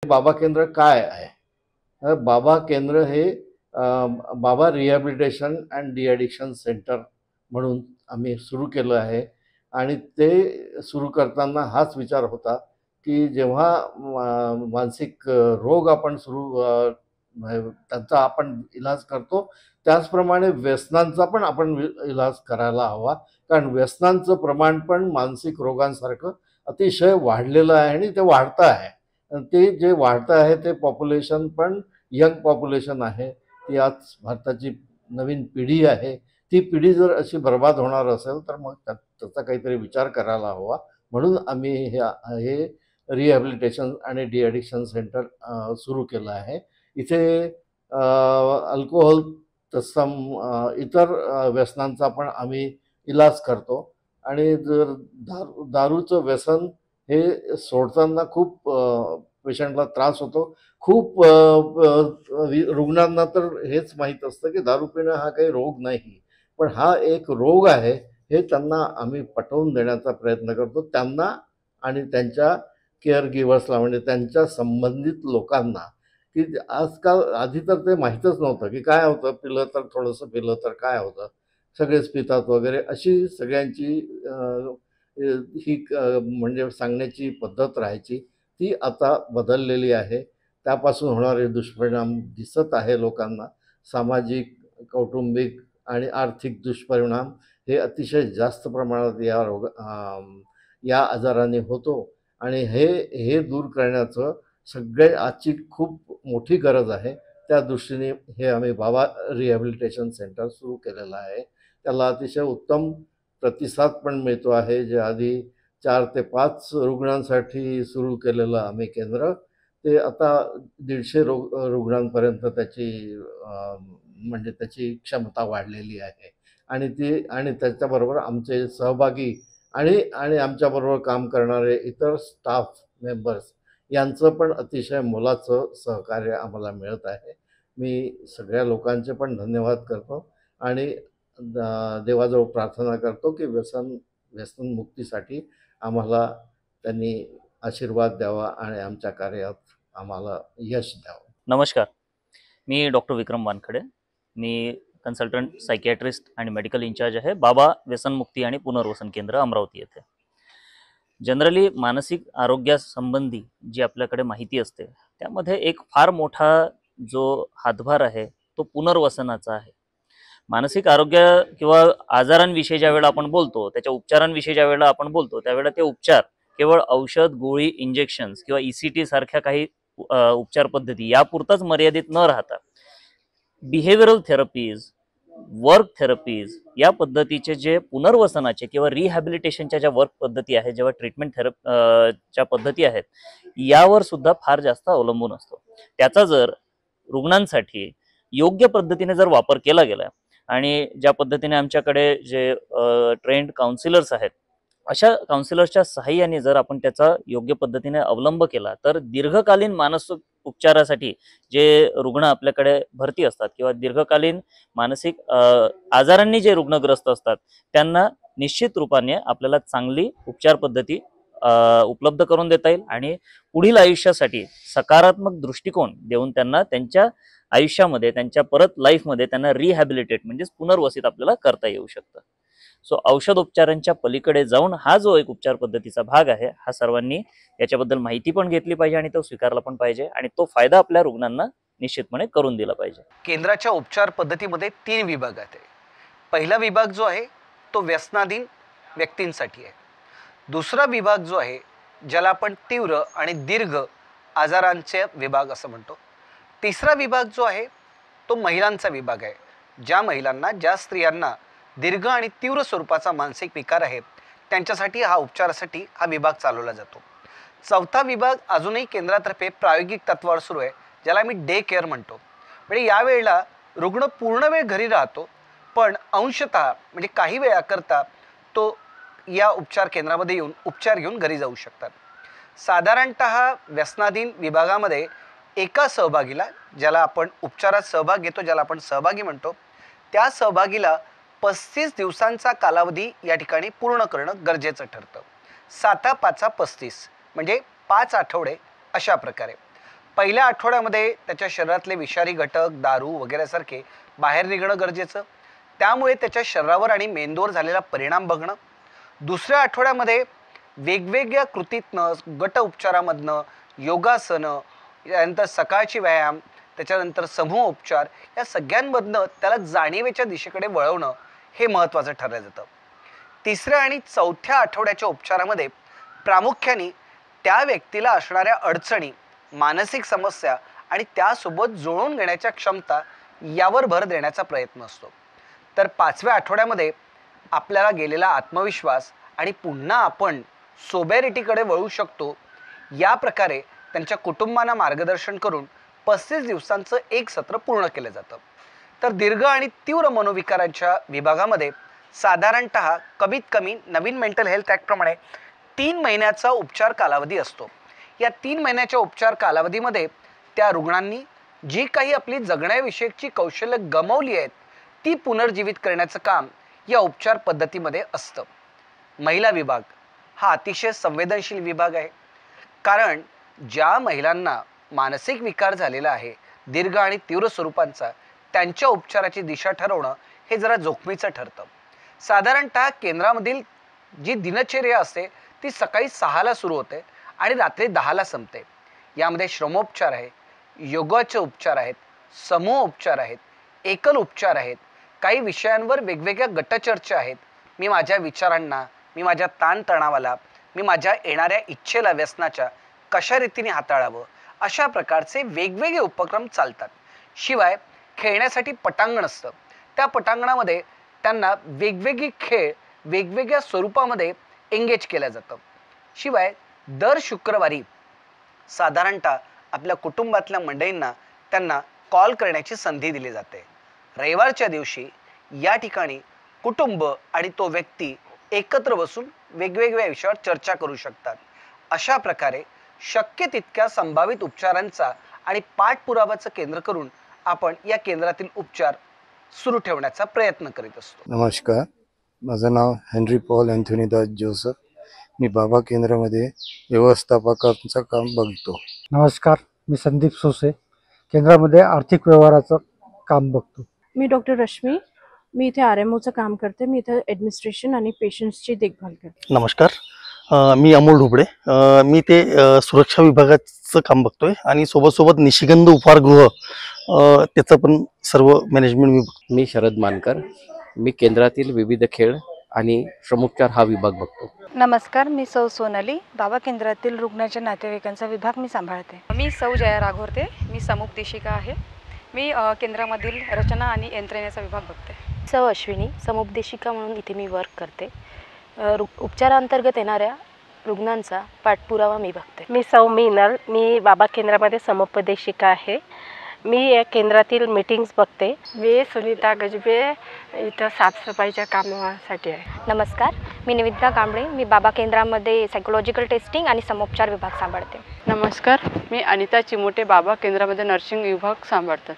बाबा केंद्र काय आहे? तर बाबा केंद्र हे बाबा रिहॅबिलिटेशन अँड डी सेंटर म्हणून आम्ही सुरू केलं आहे आणि ते सुरू करताना हाच विचार होता, की जेव्हा मानसिक रोग आपण त्यांचा आपण इलाज करतो, त्याचप्रमाणे व्यसनांचा पण आपण इलाज करायला हवा. कारण व्यसनांचं प्रमाण पण मानसिक रोगांसारखं अतिशय वाढलेलं आहे आणि ते वाढतं आहे. ते जे वाढतं आहे ते पॉप्युलेशन पण यंग पॉप्युलेशन आहे. ती आज भारताची नवीन पिढी आहे. ती पिढी जर अशी बरबाद होणार असेल तर मग त्याचा काहीतरी विचार करायला हवा. म्हणून आम्ही हे रिहॅबिलिटेशन आणि डी सेंटर सुरू केलं आहे. इथे अल्कोहोल तत्सम इतर व्यसनांचा पण आम्ही इलाज करतो आणि जर दारूचं व्यसन हे सोडताना खूप पेशंटला त्रास होतो. खूप रुग्णांना तर हेच माहीत असतं की दारू पिणं हा काही रोग नाही. पण हा एक रोग आहे हे त्यांना आम्ही पटवून देण्याचा प्रयत्न करतो. त्यांना आणि त्यांच्या केअर गिव्हर्सला म्हणजे त्यांच्या संबंधित लोकांना, की आजकाल आधी तर ते माहीतच नव्हतं की काय होतं, पिलं तर थोडंसं पिलं तर काय होतं? सगळेच पितात वगैरे अशी सगळ्यांची ही म्हणजे सांगण्याची पद्धत राहायची. ती आता बदललेली आहे. त्यापासून होणारे दुष्परिणाम दिसत आहे लोकांना. सामाजिक, कौटुंबिक आणि आर्थिक दुष्परिणाम हे अतिशय जास्त प्रमाणात या आजाराने होतो आणि हे दूर करण्याचं सगळ्यात आजची खूप मोठी गरज आहे. त्या दृष्टीने हे आम्ही बाबा रिहॅबिलिटेशन सेंटर सुरू केलेलं आहे. त्याला अतिशय उत्तम प्रतिसाद पण मिळतो आहे. जे आधी 4 ते 5 रुग्णांसाठी सुरू केलेलं आम्ही केंद्र, ते आता 150 रुग्णांपर्यंत म्हणजे त्याची क्षमता वाढलेली आहे आणि त्याच्याबरोबर आमचे सहभागी आणि आमच्याबरोबर काम करणारे इतर स्टाफ मेंबर्स यांचं पण अतिशय मोलाचं सहकार्य आम्हाला मिळत आहे. मी सगळ्या लोकांचे पण धन्यवाद करतो आणि देवाजवळ प्रार्थना करतो की व्यसनमुक्तीसाठी आम्हाला त्यांनी आशीर्वाद द्यावा आणि आमच्या कार्यात आम्हाला यश द्यावं. नमस्कार, मी डॉक्टर विक्रम वानखडे. मी कन्सल्टंट सायकियाट्रिस्ट आणि मेडिकल इंचार्ज आहे बाबा व्यसनमुक्ती आणि पुनर्वसन केंद्र अमरावती येथे. जनरली मानसिक आरोग्यासंबंधी जी आपल्याकडे माहिती असते त्यामध्ये एक फार मोठा जो हातभार आहे तो पुनर्वसनाचा आहे. मानसिक आरोग्य किंवा आजारांविषयी ज्या वेळेला आपण बोलतो, त्याच्या उपचारांविषयी ज्या वेळेला आपण बोलतो, त्यावेळेला ते उपचार केवळ औषध, गोळी, इंजेक्शन्स किंवा ECT सारख्या काही उपचार पद्धती यापुरताच मर्यादित न राहता बिहेवियरल थेरपीज, वर्क थेरपीज या पद्धतीचे जे पुनर्वसनाचे किंवा रिहॅबिलिटेशनच्या ज्या वर्क पद्धती आहेत, जेव्हा ट्रीटमेंट च्या पद्धती आहेत, यावर सुद्धा फार जास्त अवलंबून असतो. त्याचा जर रुग्णांसाठी योग्य पद्धतीने जर वापर केला गेला आणि ज्या पद्धतीने आमच्याकडे जे ट्रेंड काउन्सिलर्स आहेत, अशा काउन्सिलर्सच्या सहाय्याने जर आपण त्याचा योग्य पद्धतीने अवलंब केला तर दीर्घकालीन मानसिक उपचारासाठी जे रुग्ण आपल्याकडे भरती असतात किंवा दीर्घकालीन मानसिक आजारांनी जे रुग्णग्रस्त असतात त्यांना निश्चित रूपाने आपल्याला चांगली उपचार पद्धती उपलब्ध करून देता येईल आणि पुढील आयुष्यासाठी सकारात्मक दृष्टिकोन देऊन त्यांना त्यांच्या आयुष्यामध्ये, त्यांच्या परत लाईफमध्ये त्यांना रिहॅबिलिटेट म्हणजेच पुनर्वसित आपल्याला करता येऊ शकतं. सो औषधोपचारांच्या पलीकडे जाऊन हा जो एक उपचार पद्धतीचा भाग आहे, हा सर्वांनी याच्याबद्दल माहिती पण घेतली पाहिजे आणि तो स्वीकारला पण पाहिजे आणि तो फायदा आपल्या रुग्णांना निश्चितपणे करून दिला पाहिजे. केंद्राच्या उपचार पद्धतीमध्ये 3 विभाग आहेत. पहिला विभाग जो आहे तो व्यसनाधीन व्यक्तींसाठी आहे. दुसरा विभाग जो आहे ज्याला आपण तीव्र आणि दीर्घ आजारांचे विभाग असं म्हणतो. तिसरा विभाग जो आहे तो महिलांचा विभाग आहे. ज्या स्त्रियांना दीर्घ आणि तीव्र स्वरूपाचा मानसिक विकार आहे त्यांच्यासाठी उपचारासाठी हा विभाग चालवला जातो. चौथा विभाग अजूनही केंद्रातर्फे प्रायोगिक तत्वावर सुरू आहे, ज्याला आम्ही डे केअर म्हणतो. म्हणजे यावेळेला रुग्ण पूर्ण वेळ घरी राहतो, पण अंशतः म्हणजे काही वेळाकरता तो या उपचार केंद्रामध्ये येऊन उपचार घेऊन घरी जाऊ शकतात. साधारणतः व्यसनाधीन विभागामध्ये एका सहभागीला, ज्याला आपण उपचारात सहभाग घेतो, ज्याला आपण सहभागी म्हणतो, त्या सहभागीला 35 दिवसांचा कालावधी या ठिकाणी पूर्ण करणं गरजेचं ठरतं. 7 5 35 म्हणजे 5 आठवडे अशा प्रकारे. पहिल्या आठवड्यामध्ये त्याच्या शरीरातले विषारी घटक, दारू वगैरेसारखे बाहेर निघणं गरजेचं, त्यामुळे त्याच्या शरीरावर आणि मेंदूवर झालेला परिणाम बघणं. दुसऱ्या आठवड्यामध्ये वेगवेगळ्या कृतीतनं, गट उपचारामधनं, योगासनं, यानंतर सकाळची व्यायाम, त्याच्यानंतर समूह उपचार, या सगळ्यांमधनं त्याला जाणीवेच्या दिशेकडे वळवणं हे महत्त्वाचं ठरलं जातं. तिसऱ्या आणि चौथ्या आठवड्याच्या उपचारामध्ये प्रामुख्याने त्या व्यक्तीला असणाऱ्या अडचणी, मानसिक समस्या आणि त्यासोबत जुळवून घेण्याच्या क्षमता यावर भर देण्याचा प्रयत्न असतो. तर 5व्या आठवड्यामध्ये आपल्याला गेलेला आत्मविश्वास आणि पुन्हा आपण सोबॅरिटीकडे वळू शकतो, या प्रकारे त्यांच्या कुटुंबांना मार्गदर्शन करून 35 दिवसांचं एक सत्र पूर्ण केलं जातं. तर दीर्घ आणि तीव्र मनोविकारांच्या विभागामध्ये साधारणतः कमीत कमी नवीन मेंटल हेल्थ ॲक्टप्रमाणे 3 महिन्याचा उपचार कालावधी असतो. या 3 महिन्याच्या उपचार कालावधीमध्ये त्या रुग्णांनी जी काही आपली जगण्याविषयीची कौशल्य गमावली आहेत ती पुनर्जीवित करण्याचं काम या उपचार पद्धतीमध्ये असतं. महिला विभाग हा अतिशय संवेदनशील विभाग आहे, कारण ज्या महिलांना मानसिक विकार झालेला आहे दीर्घ आणि तीव्र स्वरूपांचा, त्यांच्या उपचाराची दिशा ठरवणं हे जरा जोखमीचं ठरतं. साधारणतः केंद्रामधील जी दिनचर्या असते ती सकाळी 6ला सुरू होते आणि रात्री 10ला संपते. यामध्ये श्रमोपचार आहे, योगाचे उपचार आहेत, समूह उपचार आहेत, एकल उपचार आहेत, काही विषयांवर वेगवेगळ्या गटचर्चा आहेत. मी माझ्या विचारांना, मी माझ्या ताणतणावाला, मी माझ्या येणाऱ्या इच्छेला, व्यसनाच्या कशा रीतीने हाताळावं, अशा प्रकारचे वेगवेगळे उपक्रम चालतात. शिवाय खेळण्यासाठी पटांगण असतं. त्या पटांगणामध्ये त्यांना वेगवेगळे खेळ वेगवेगळ्या स्वरूपामध्ये एंगेज केलं जातं. शिवाय दर शुक्रवारी साधारणतः आपल्या कुटुंबातल्या मंडळींना त्यांना कॉल करण्याची संधी दिली जाते. रविवारच्या दिवशी या ठिकाणी कुटुंब आणि तो व्यक्ती एकत्र बसून वेगवेगळ्या विषयावर चर्चा करू शकतात. अशा प्रकारे शक्य तितक्या संभावित उपचारांचा आणि पाठपुराव्याचं केंद्र करून आपण या केंद्रातील उपचार सुरू ठेवण्याचा प्रयत्न करीत असतो. नमस्कार, माझं नाव Henry Paul Anthony Das Joseph. मी बाबा केंद्रामध्ये व्यवस्थापकाचं काम बघतो. नमस्कार, मी संदीप सोसे, केंद्रामध्ये आर्थिक व्यवहाराचं काम बघतो. मी डॉक्टर रश्मी, मी इथे RMOचं काम करते. मी इथे ॲडमिनिस्ट्रेशन आणि पेशंट्सची देखभाल करते. नमस्कार, मी अमोल ढोबळे. मी ते सुरक्षा विभागाचं काम बघतोय आणि सोबत निशिगंध उपहारगृह त्याचं पण सर्व मॅनेजमेंट मी बघतो. मी शरद मानकर, मी केंद्रातील विविध खेळ आणि श्रमोपचार हा विभाग बघतो. नमस्कार, मी सौ सोनाली, बाबा केंद्रातील रुग्णाच्या नातेवाईकांचा विभाग मी सांभाळते. मी सौ जया राघोरते, मी समुपदेशिका आहे. मी केंद्रामधील रचना आणि यंत्रणेचा विभाग बघते. सौ अश्विनी, समुपदेशिका म्हणून इथे मी वर्क करते. उपचारांतर्गत येणाऱ्या रुग्णांचा पाठपुरावा मी बघते. मी सौ मीनल, मी बाबा केंद्रामध्ये समुपदेशिका आहे. मी या केंद्रातील मीटिंग्स बघते. मी सुनीता गजबे, इथं साफसफाईच्या कामासाठी आहे. नमस्कार, मी निविदा कांबळे, मी बाबा केंद्रामध्ये सायकोलॉजिकल टेस्टिंग आणि समोपचार विभाग सांभाळते. नमस्कार, मी अनिता चिमोटे, बाबा केंद्रामध्ये नर्सिंग विभाग सांभाळते.